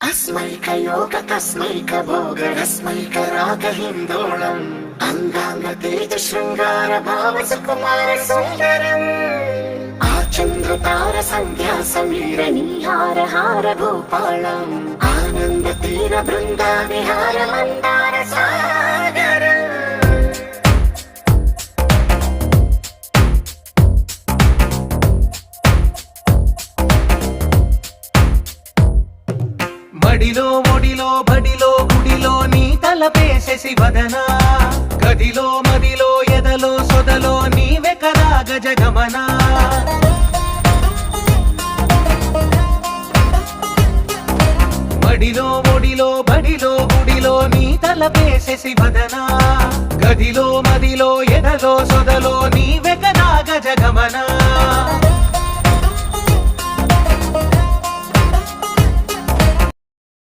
अस्मैकयोग तस्मैक भोग रस्मैक राग हिन्दोळम् अंगांग तेज शृंगार भाव सुकुमार सुंदरम् आचंद्र तार संध्या समीर नीहार हार भूपालम् आनंद तीर बृंदा विहार मंदार सागर మడిలో ఒడిలో బడిలో గుడిలో నీ తలపేసేసి వదనా గదిలో మదిలో ఎదలో సొదలో నీవే కదా గజగమనా మడిలో ఒడిలో బడిలో గుడిలో నీ తలపేసేసి వదనా గదిలో మదిలో ఎదలో సొదలో నీవే కదా గజగమనా